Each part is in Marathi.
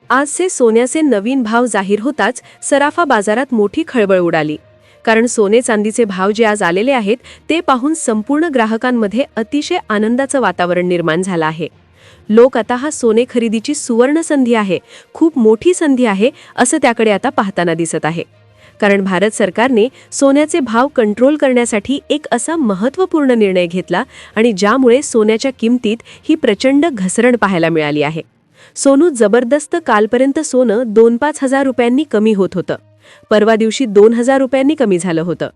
आजचे सोन्याचे नवीन भाव जाहीर होताच सराफा बाजारात मोठी खळबळ उडाली. कारण सोने चांदीचे भाव जे आज आलेले आहेत ते पाहून संपूर्ण ग्राहकांमध्ये अतिशय आनंदाचं वातावरण निर्माण झालं आहे. लोक आता हा सोने खरेदीची सुवर्ण संधी आहे, खूप मोठी संधी आहे असं त्याकडे आता पाहताना दिसत आहे. कारण भारत सरकारने सोन्याचे भाव कंट्रोल करण्यासाठी एक असा महत्त्वपूर्ण निर्णय घेतला आणि ज्यामुळे सोन्याच्या किमतीत ही प्रचंड घसरण पाहायला मिळाली आहे. सोनू जबरदस्त कालपर्यंत सोनं 2-5 हजार रुपयांनी कमी होत होतं. परवा दिवशी 2000 रुपयांनी कमी झालं होतं.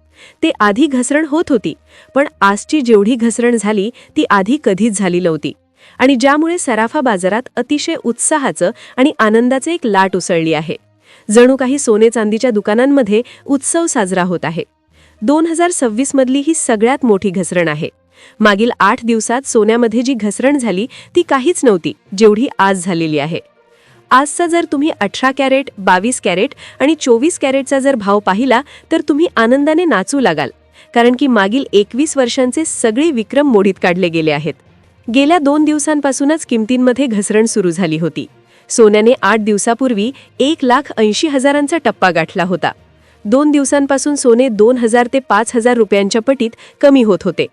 ते आधी घसरण होत होती, पण आजची जेवढी घसरण झाली ती आधी कधीच झाली नव्हती. आणि ज्यामुळे सराफा बाजारात अतिशय उत्साहाचं आणि आनंदाचे एक लाट उसळली आहे. जणू काही सोने चांदीच्या दुकानांमध्ये उत्सव साजरा होत आहे. 2026 मधली ही सगळ्यात मोठी घसरण आहे. मागील 8 दिवसात सोन्यामध्ये जी घसरण झाली ती काहीच नव्हती जेवढी आज झालेली आहे. आजचा जर तुम्ही 18 कॅरेट, 22 कॅरेट आणि 24 कॅरेटचा जर भाव पाहिला तर तुम्ही आनंदाने नाचू लागाल. कारण की मागील 21 वर्षांचे सगळे विक्रम मोडीत काढले गेले आहेत. गेल्या 2 दिवसांपासूनच किमतींमध्ये घसरण सुरू झाली होती. सोन्याने 8 दिवसापूर्वी 1,80,000चा टप्पा गाठला होता. 2 दिवसांपासून सोने 2000 ते 5000 रुपयांच्या पटीत कमी होत होते.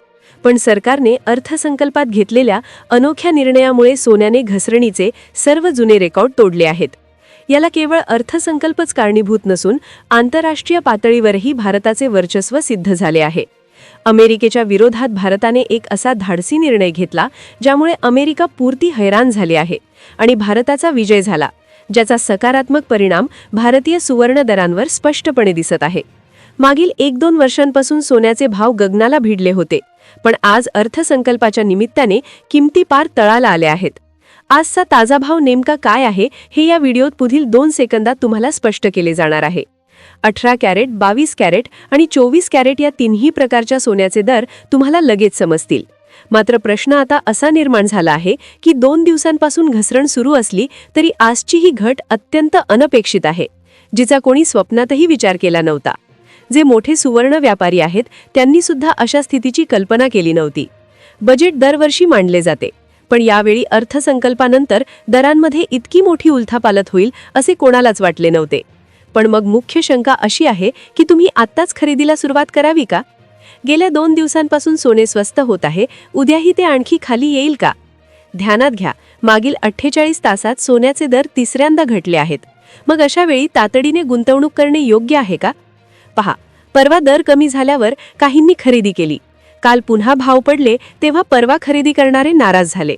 पण सरकारने अर्थसंकल्पात घेतलेल्या अनोख्या निर्णयामुळे सोन्याने घसरणीचे सर्व जुने रेकॉर्ड तोडले आहेत. याला केवळ अर्थसंकल्पच कारणीभूत नसून आंतरराष्ट्रीय पातळीवरही भारताचे वर्चस्व सिद्ध झाले आहे. अमेरिकेच्या विरोधात भारताने एक असा धाडसी निर्णय घेतला ज्यामुळे अमेरिका पुरती हैराण झाली आहे आणि भारताचा विजय झाला, ज्याचा सकारात्मक परिणाम भारतीय सुवर्ण दरांवर स्पष्टपणे दिसत आहे. मागील 1-2 वर्षांपासून सोन्याचे भाव गगनाला भिडले होते, पण आज अर्थसंकल्पाच्या निमित्ताने किमती पार तळाला आल्या आहेत. आजचा ताजा भाव नेमका काय आहे हे या व्हिडिओत पुढील 2 सेकंदात तुम्हाला स्पष्ट केले जाणार आहे. 18 कॅरेट, 22 कॅरेट आणि 24 कॅरेट या तिन्ही प्रकारच्या सोन्याचे दर तुम्हाला लगेच समजतील. मात्र प्रश्न आता असा निर्माण झाला आहे की 2 दिवसांपासून घसरण सुरू असली तरी आजची ही घट अत्यंत अनपेक्षित आहे, जिचा कोणी स्वप्नातही विचार केला नव्हता. जे मोठे सुवर्ण व्यापारी आहेत त्यांनी सुद्धा अशा स्थितीची कल्पना केली नव्हती. बजेट दरवर्षी मांडले जाते, पण यावेळी अर्थसंकल्पानंतर दरांमध्ये इतकी मोठी उलथापालथ होईल असे कोणालाच वाटले नव्हते. पण मग मुख्य शंका अशी आहे की तुम्ही आत्ताच खरेदीला सुरुवात करावी का? गेल्या 2 दिवसांपासून सोने स्वस्त होत आहे, उद्याही ते आणखी खाली येईल का? ध्यानात घ्या, मागील 48 तासात सोन्याचे दर तिसऱ्यांदा घटले आहेत. मग अशा वेळी तातडीने गुंतवणूक करणे योग्य आहे का? पहा, परवा दर कमी झाल्यावर काहींनी खरेदी केली. काल पुन्हा भाव पडले तेव्हा परवा खरेदी करणारे नाराज झाले.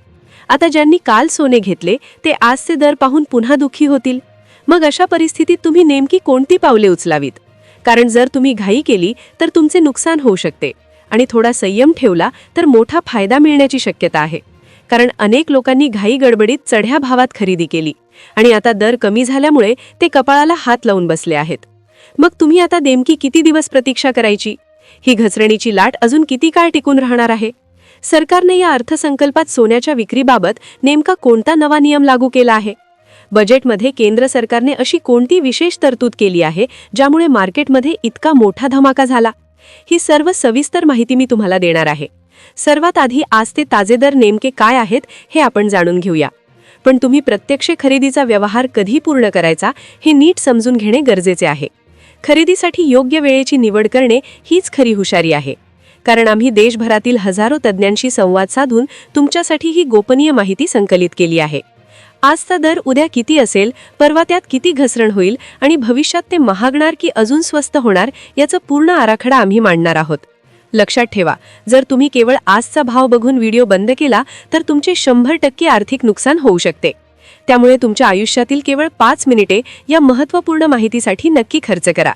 आता ज्यांनी काल सोने घेतले ते आजचे दर पाहून पुन्हा दुःखी होतील. मग अशा परिस्थितीत तुम्ही नेमकी कोणती पावले उचलावीत? कारण जर तुम्ही घाई केली तर तुमचे नुकसान होऊ शकते आणि थोडा संयम ठेवला तर मोठा फायदा मिळण्याची शक्यता आहे. कारण अनेक लोकांनी घाई गडबडीत चढ्या भावात खरेदी केली आणि आता दर कमी झाल्यामुळे ते कपाळाला हात लावून बसले आहेत. मग तुम्ही आता नेमकी किती दिवस प्रतीक्षा करायची? ही घसरणीची लाट अजून किती काळ टिकून राहणार आहे? सरकारने या अर्थसंकल्पात सोन्याच्या विक्रीबाबत नेमका कोणता नवा नियम लागू केला आहे? बजेटमध्ये केंद्र सरकारने अशी कोणती विशेष तरतूद केली आहे ज्यामुळे मार्केटमध्ये इतका मोठा धमाका झाला? ही सर्व सविस्तर माहिती मी तुम्हाला देणार आहे. सर्वात आधी आज ते ताजे दर नेमके काय आहेत हे आपण जाणून घेऊया. पण तुम्ही प्रत्यक्ष खरेदीचा व्यवहार कधी पूर्ण करायचा हे नीट समजून घेणे गरजेचे आहे. खरेदीसाठी योग्य वेळेची निवड करणे हीच खरी हुशारी आहे. कारण आम्ही देशभरातील हजारो तज्ज्ञांशी संवाद साधून तुमच्यासाठी ही गोपनीय माहिती संकलित केली आहे. आजचा दर उद्या किती असेल, परवा त्यात किती घसरण होईल आणि भविष्यात ते महागणार की अजून स्वस्त होणार याचा पूर्ण आराखडा आम्ही मांडणार आहोत. लक्षात ठेवा, जर तुम्ही केवळ आजचा भाव बघून व्हिडिओ बंद केला तर तुमचे 100% आर्थिक नुकसान होऊ शकते. त्यामुळे तुमच्या आयुष्यातील केवळ 5 मिनिटे या महत्त्वपूर्ण माहितीसाठी नक्की खर्च करा.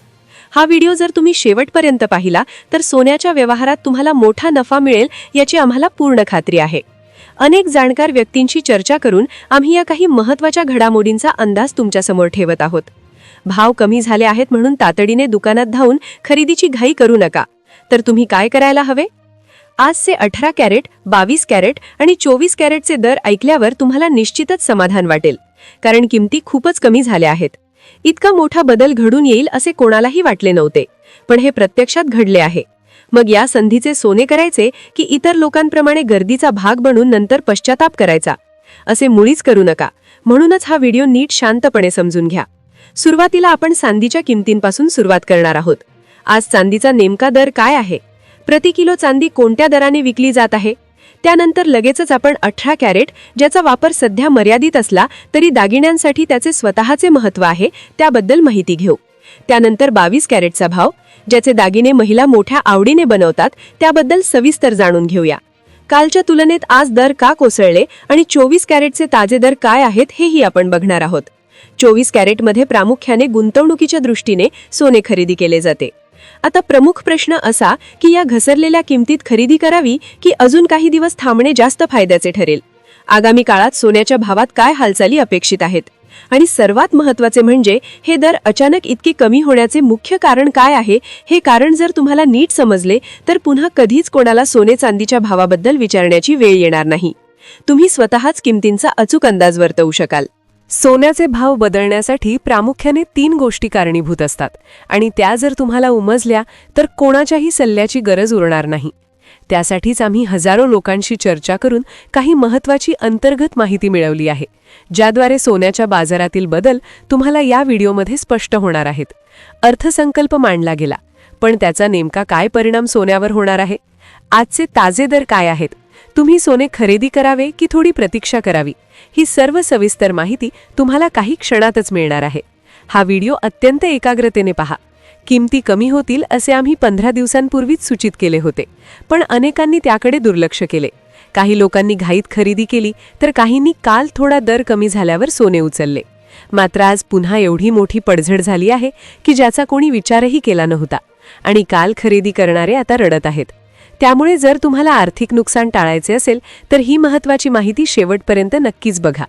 हा व्हिडिओ जर तुम्ही शेवटपर्यंत पाहिला तर सोन्याच्या व्यवहारात तुम्हाला मोठा नफा मिळेल याची आम्हाला पूर्ण खात्री आहे. अनेक जाणकार व्यक्तींशी चर्चा करून आम्ही या काही महत्त्वाच्या घडामोडींचा अंदाज तुमच्यासमोर ठेवत आहोत. भाव कमी झाले आहेत म्हणून तातडीने दुकानात धावून खरेदीची घाई करू नका. तर तुम्ही काय करायला हवे? आजचे 18 कॅरेट, 22 कॅरेट आणि 24 कॅरेटचे दर ऐकल्यावर तुम्हाला निश्चितच समाधान वाटेल. कारण किमती खूपच कमी झाल्या आहेत. इतका मोठा बदल घडून येईल असे कोणालाही वाटले नव्हते, पण हे प्रत्यक्षात घडले आहे. मग या संधीचे सोने करायचे की इतर लोकांप्रमाणे गर्दीचा भाग बनून नंतर पश्चाताप करायचा? असे मुळीच करू नका. म्हणूनच हा व्हिडिओ नीट शांतपणे समजून घ्या. सुरुवातीला आपण चांदीच्या किमतींपासून सुरुवात करणार आहोत. आज चांदीचा नेमका दर काय आहे, प्रति किलो चांदी कोणत्या दराने विकली जात आहे, त्यानंतर लगेचच आपण 18 कॅरेट, ज्याचा वापर सध्या मर्यादित असला तरी दागिन्यांसाठी त्याचे स्वतःचे महत्त्व आहे, त्याबद्दल माहिती घेऊ. त्यानंतर 22 कॅरेटचा भाव, ज्याचे दागिने महिला मोठ्या आवडीने बनवतात, त्याबद्दल सविस्तर जाणून घेऊया. कालच्या तुलनेत आज दर का कोसळले आणि 24 कॅरेटचे ताजे दर काय आहेत हेही आपण बघणार आहोत. 24 कॅरेटमध्ये प्रामुख्याने गुंतवणुकीच्या दृष्टीने सोने खरेदी केले जाते. आता प्रमुख प्रश्न असा की या घसरलेल्या किमतीत खरेदी करावी की अजून काही दिवस थांबणे जास्त फायद्याचे ठरेल. आगामी काळात सोन्याच्या भावात काय हालचाली अपेक्षित आहेत आणि सर्वात महत्त्वाचे म्हणजे हे दर अचानक इतके कमी होण्याचे मुख्य कारण काय आहे. हे कारण जर तुम्हाला नीट समजले तर पुन्हा कधीच कोणाला सोने चांदीच्या भावाबद्दल विचारण्याची वेळ येणार नाही. तुम्ही स्वतःच किमतींचा अचूक अंदाज वर्तवू शकाल. सोन्याचे भाव बदलण्यासाठी प्रामुख्याने 3 गोष्टी कारणीभूत असतात आणि त्या जर तुम्हाला उमजल्या तर कोणाच्याही सल्ल्याची गरज उरणार नाही. त्यासाठीच आम्ही हजारो लोकांशी चर्चा करून काही महत्त्वाची अंतर्गत माहिती मिळवली आहे, ज्याद्वारे सोन्याच्या बाजारातील बदल तुम्हाला या व्हिडिओमध्ये स्पष्ट होणार आहेत. अर्थसंकल्प मांडला गेला, पण त्याचा नेमका काय परिणाम सोन्यावर होणार आहे? आजचे ताजे दर काय आहेत? तुम्ही सोने खरेदी करावे की थोडी प्रतीक्षा करावी? ही सर्व सविस्तर माहिती तुम्हाला काही क्षणातच मिळणार आहे. हा व्हिडिओ अत्यंत एकाग्रतेने पहा. किमती कमी होतील असे आम्ही 15 दिवसांपूर्वीच सूचित केले होते, पण अनेकांनी त्याकडे दुर्लक्ष केले. काही लोकांनी घाईत खरेदी केली तर काहींनी काल थोडा दर कमी झाल्यावर सोने उचलले. मात्र आज पुन्हा एवढी मोठी पडझड झाली आहे की ज्याचा कोणी विचारही केला नव्हता आणि काल खरेदी करणारे आता रडत आहेत. त्यामुळे जर तुम्हाला आर्थिक नुकसान टाळायचे असेल तर ही महत्त्वाची माहिती शेवटपर्यंत नक्कीच बघा.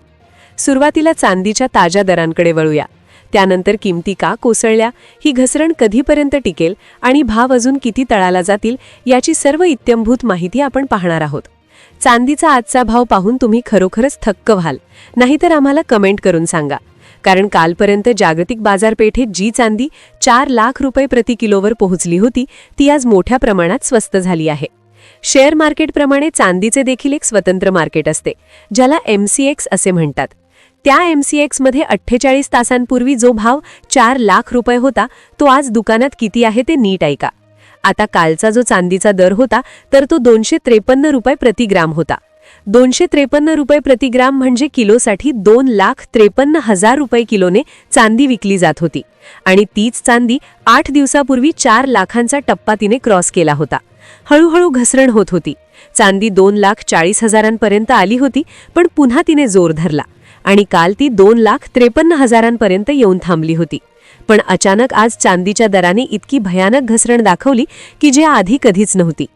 सुरुवातीला चांदीच्या ताज्या दरांकडे वळूया. त्यानंतर किमती का कोसळल्या, ही घसरण कधीपर्यंत टिकेल आणि भाव अजून किती तळाला जातील याची सर्व इत्यंभूत माहिती आपण पाहणार आहोत. चांदीचा आजचा भाव पाहून तुम्ही खरोखरच थक्क व्हाल, नाहीतर आम्हाला कमेंट करून सांगा. कारण कालपर्यंत जागतिक बाजारपेठेत जी चांदी 4 लाख रुपये प्रति किलोवर पोहोचली होती ती आज मोठ्या प्रमाणात स्वस्त झाली आहे. शेअर मार्केटप्रमाणे चांदीचे देखील एक स्वतंत्र मार्केट असते, ज्याला MCX असे म्हणतात. त्या MCX मध्ये 48 तासांपूर्वी जो भाव 4 लाख रुपये होता तो आज दुकानात किती आहे ते नीट ऐका. आता कालचा जो चांदीचा दर होता तर तो 253 रुपये प्रति ग्राम होता. 253 रुपये प्रति ग्राम म्हणजे किलोसाठी 2,53,000 रुपये किलोने चांदी विकली जात होती आणि तीच चांदी 8 दिवसापूर्वी 4 लाखांचा टप्पा तिने क्रॉस केला होता. हळूहळू घसरण होत होती. चांदी 2,40,000पर्यंत आली होती, पण पुन्हा तिने जोर धरला आणि काल ती 2,53,000पर्यंत येऊन थांबली होती. पण अचानक आज चांदीच्या दराने इतकी भयानक घसरण दाखवली की जे आधी कधीच नव्हती.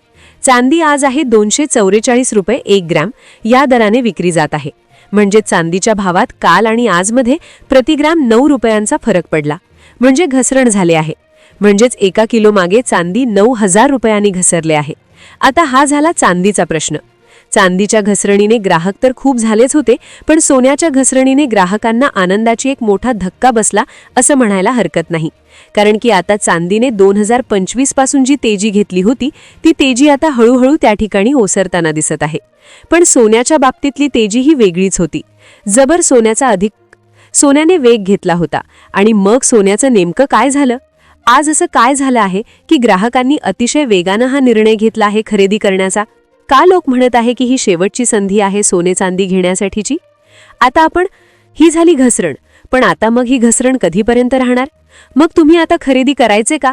चांदी आज आहे 244 रुपये 1 ग्रॅम या दराने विक्री जात आहे. म्हणजे चांदीच्या भावात काल आणि आजमध्ये प्रतिग्राम 9 रुपयांचा फरक पडला. म्हणजे घसरण झाले आहे. म्हणजेच एका किलो मागे चांदी 9,000 रुपयांनी घसरले आहे. आता हा झाला चांदीचा प्रश्न. चांदीच्या घसरणीने ग्राहक तर खूप झालेच होते, पण सोन्याच्या घसरणीने ग्राहकांना आनंदाची एक मोठा धक्का बसला असं म्हणायला हरकत नाही. कारण की आता चांदीने 2025 पासून जी तेजी घेतली होती ती तेजी आता हळूहळू त्या ठिकाणी ओसरताना दिसत आहे. पण सोन्याच्या बाबतीतली तेजी ही वेगळीच होती. जबर सोन्याने वेग घेतला होता आणि मग सोन्याचं नेमकं काय झालं? आज असं काय झालं आहे की ग्राहकांनी अतिशय वेगानं हा निर्णय घेतला आहे खरेदी करण्याचा? का लोक म्हणत आहे की ही शेवटची संधी आहे सोने चांदी घेण्यासाठीची? आता ही झाली घसरण, पण आता मग ही घसरण कधीपर्यंत राहणार? मग तुम्ही आता खरेदी करायचे का?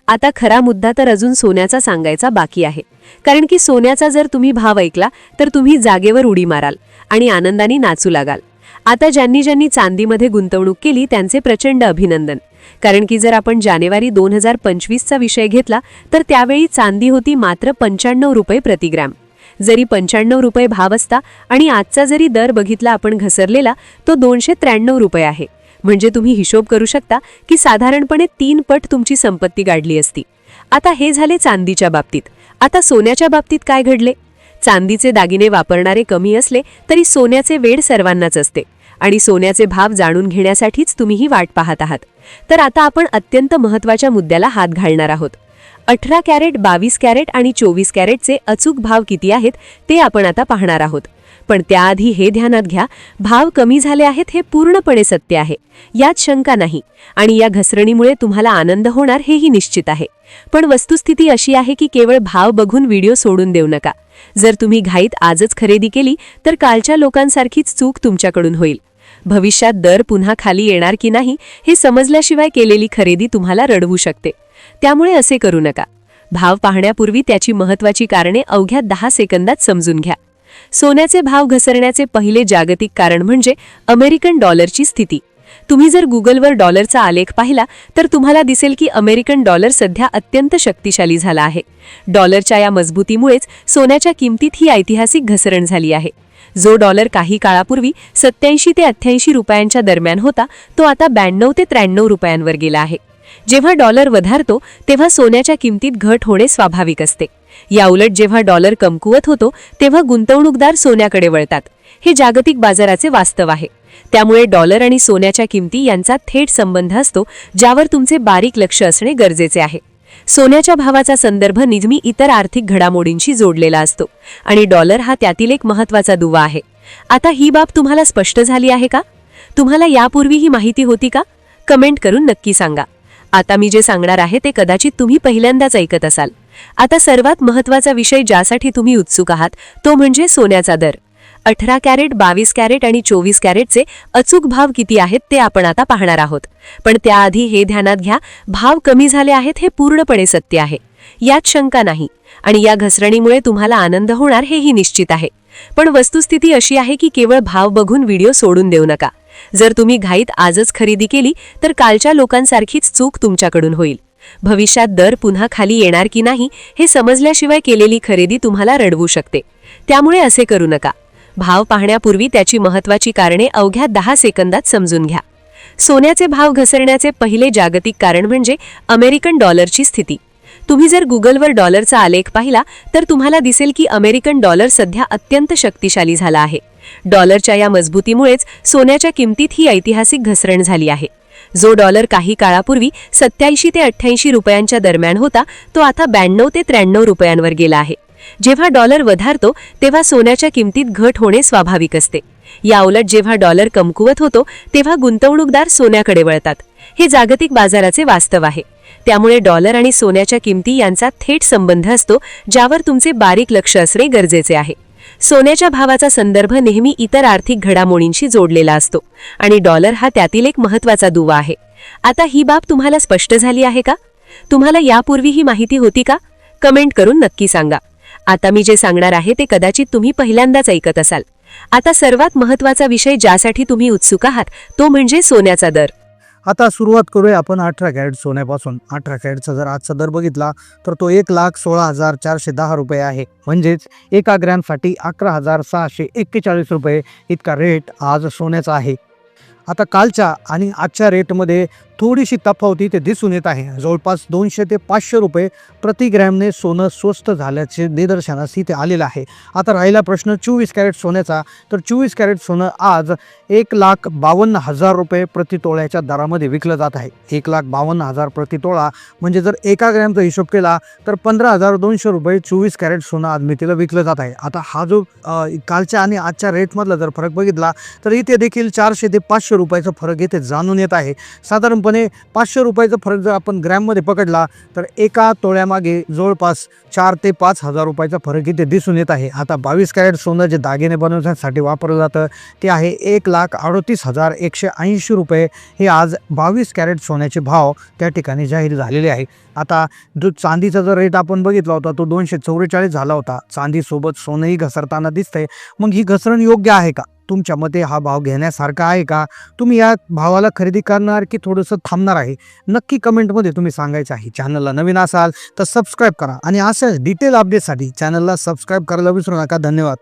आता खरा मुद्दा तर अजून सोन्याचा सांगायचा बाकी आहे. कारण की सोन्याचा जर तुम्ही भाव ऐकला तर तुम्ही जागेवर उडी माराल आणि आनंदाने नाचू लागाल. आता ज्यांनी चांदीमध्ये गुंतवणूक केली त्यांचे प्रचंड अभिनंदन. कारण की जर आपण जानेवारी 2025चा विषय घेतला तर त्यावेळी चांदी होती मात्र 95 रुपये प्रति ग्रॅम. जरी 95 रुपये भाव असता आणि आजचा जरी दर बघितला आपण घसरलेला तो 293 रुपये आहे. म्हणजे तुम्ही हिशोब करू शकता की साधारणपणे 3 पट तुमची संपत्ती गाडली असती. आता हे झाले चांदीच्या बाबतीत. आता सोन्याच्या बाबतीत काय घडले? चांदीचे दागिने वापरणारे कमी असले तरी सोन्याचे वेड सर्वांनाच असते आणि सोन्याचे भाव जाणून घेण्यासाठीच तुम्हीही वाट पाहत आहात. तर आता आपण अत्यंत महत्त्वाच्या मुद्द्याला हात घालणार आहोत. 18 कॅरेट, 22 कॅरेट आणि 24 कॅरेटचे अचूक भाव किती आहेत ते आपण आता पाहणार आहोत. पण त्याआधी हे ध्यानात घ्या, भाव कमी झाले आहेत हे पूर्णपणे सत्य आहे, यात शंका नाही. आणि या घसरणीमुळे तुम्हाला आनंद होणार हेही निश्चित आहे. पण वस्तुस्थिती अशी आहे की केवळ भाव बघून व्हिडिओ सोडून देऊ नका. जर तुम्ही घाईत आजच खरेदी केली तर कालच्या लोकांसारखीच चूक तुमच्याकडून होईल. भविष्यात दर पुन्हा खाली येणार की नाही हे समजल्याशिवाय केलेली खरेदी तुम्हाला रडवू शकते. त्यामुळे असे करू नका. भाव पाहण्यापूर्वी त्याची महत्त्वाची कारणे अवघ्या 10 सेकंदात समजून घ्या. सोन्याचे भाव घसरण्याचे पहिले जागतिक कारण म्हणजे अमेरिकन डॉलरची स्थिती. तुम्ही जर गुगलवर डॉलरचा आलेख पाहिला तर तुम्हाला दिसेल की अमेरिकन डॉलर सध्या अत्यंत शक्तिशाली झाला आहे. डॉलरच्या या मजबूतीमुळेच सोन्याच्या किमतीत ही ऐतिहासिक घसरण झाली आहे. जो डॉलर काही काळापूर्वी 87 ते 88 रुपयांच्या दरम्यान होता तो आता 92 ते 93 रुपयांवर गेला आहे. जेव्हा डॉलर वधारतो तेव्हा सोन्याच्या किमतीत घट होणे स्वाभाविक असते. याउलट जेव्हा डॉलर कमकुवत होतो तेव्हा गुंतवणूकदार सोन्याकडे वळतात. हे जागतिक बाजाराचे वास्तव आहे. त्यामुळे डॉलर आणि सोन्याच्या किमती यांचा थेट संबंध असतो, ज्यावर तुमचे बारीक लक्ष असणे गरजेचे आहे. सोन्याच्या भावाचा संदर्भ नेहमी इतर आर्थिक घडामोडींशी जोडलेला असतो आणि डॉलर हा त्यातील एक महत्त्वाचा दुवा आहे. आता ही बाब तुम्हाला स्पष्ट झाली आहे का? तुम्हाला यापूर्वी ही माहिती होती का? कमेंट करून नक्की सांगा. आता मी जे सांगणार आहे ते कदाचित तुम्ही पहिल्यांदाच ऐकत असाल. आता सर्वात महत्त्वाचा विषय ज्यासाठी तुम्ही उत्सुक आहात तो म्हणजे सोन्याचा दर. 18 कॅरेट, 22 कॅरेट आणि 24 कॅरेटचे अचूक भाव किती आहेत ते आपण आता पाहणार आहोत. पण त्याआधी हे ध्यानात घ्या, भाव कमी झाले आहेत हे पूर्णपणे सत्य आहे, यात शंका नाही. आणि या घसरणीमुळे तुम्हाला आनंद होणार हेही निश्चित आहे. पण वस्तुस्थिती अशी आहे की केवळ भाव बघून व्हिडिओ सोडून देऊ नका. जर तुम्ही घाईत आजच खरेदी केली तर कालच्या लोकांसारखीच चूक तुमच्याकडून होईल. भविष्यात दर पुन्हा खाली येणार की नाही हे समजल्याशिवाय केलेली खरेदी तुम्हाला रडवू शकते. त्यामुळे असे करू नका. भाव पाहण्यापूर्वी त्याची महत्त्वाची कारणे अवघ्या 10 सेकंदात समजून घ्या. सोन्याचे भाव घसरण्याचे पहिले जागतिक कारण म्हणजे अमेरिकन डॉलरची स्थिती. तुम्ही जर गुगलवर डॉलरचा आलेख पाहिला तर तुम्हाला दिसेल की अमेरिकन डॉलर सध्या अत्यंत शक्तिशाली झाला आहे. डॉलरच्या या मजबूतीमुळेच सोन्याच्या किमतीत ही ऐतिहासिक घसरण झाली आहे. जो डॉलर काही काळापूर्वी 87 ते 88 रुपयांच्या दरम्यान होता तो आता 92 ते 93 रुपयांवर गेला आहे. जेव्हा डॉलर वधारतो तेव्हा सोन्याच्या किमतीत घट होणे स्वाभाविक असते. याउलट जेव्हा डॉलर कमकुवत होतो तेव्हा गुंतवणूकदार सोन्याकडे वळतात. हे जागतिक बाजाराचे वास्तव आहे. त्यामुळे डॉलर आणि सोन्याच्या किमती यांचा थेट संबंध असतो, ज्यावर तुमचे बारीक लक्ष असणे गरजेचे आहे. सोन्याच्या भावाचा संदर्भ नेहमी इतर आर्थिक घडामोडींशी जोडलेला असतो आणि डॉलर हा त्यातील एक महत्त्वाचा दुवा आहे. आता ही बाब तुम्हाला स्पष्ट झाली आहे का? तुम्हाला यापूर्वी ही माहिती होती का? कमेंट करून नक्की सांगा. आता मी जे सांगणार आहे ते कदाचित तुम्ही पहिल्यांदाच ऐकत असाल. आता सर्वात महत्त्वाचा विषय ज्यासाठी तुम्ही उत्सुक आहात तो म्हणजे सोन्याचा दर. आता सुरुवात करूया आपण 18 कॅरेट सोन्यापासून. 18 कॅरेटचा जर आजचा दर बघितला तर तो 1,16,410 रुपये आहे. म्हणजेच एका ग्रॅमसाठी 11,641 रुपये इतका रेट आज सोन्याचा आहे. आता कालच्या आणि आजच्या रेटमध्ये थोडीशी तफावत इथे दिसून येत आहे. जवळपास 200 ते 500 रुपये प्रति ग्रॅमने सोनं स्वस्त झाल्याचे निदर्शनास इथे आलेलं आहे. आता राहिला प्रश्न 24 कॅरेट सोन्याचा. तर 24 कॅरेट सोनं आज 1,52,000 रुपये प्रति तोळ्याच्या दरामध्ये विकलं जात आहे. 1,52,000 प्रति तोळा म्हणजे जर एका ग्रॅमचा हिशोब केला तर 15,200 रुपये 24 कॅरेट सोनं आज मितीला विकलं जात आहे. आता हा जो कालच्या आणि आजच्या रेटमधला जर फरक बघितला तर इथे देखील 400 ते 500 रुपयाचा फरक इथे जाणून येत आहे. साधारणपणे 500 रुपयाचा फरक जर आपण ग्रॅममध्ये पकडला तर एका तोळ्यामागे जवळपास 4 ते 5,000 रुपयाचा फरक इथे दिसून येत आहे. आता 22 कॅरेट सोनं जे दागिने बनवण्यासाठी वापरलं जातं ते आहे 1,38,180 रुपये. हे आज 22 कॅरेट सोन्याचे भाव त्या ठिकाणी जाहीर झालेले आहे. आता जो चांदीचा जर रेट आपण बघितला होता तो 244 झाला होता. चांदीसोबत सोनंही घसरताना दिसतंय. मग ही घसरण योग्य आहे का? तुमच्या मते हा भाव घेण्यासारखा आहे का? तुम्ही या भावाला खरेदी करणार की थोडंसं थांबणार आहे? नक्की कमेंटमध्ये तुम्ही सांगायचं आहे. चॅनलला नवीन असाल तर सबस्क्राईब करा आणि अशाच डिटेल अपडेटसाठी चॅनलला सबस्क्राईब करायला विसरू नका. धन्यवाद.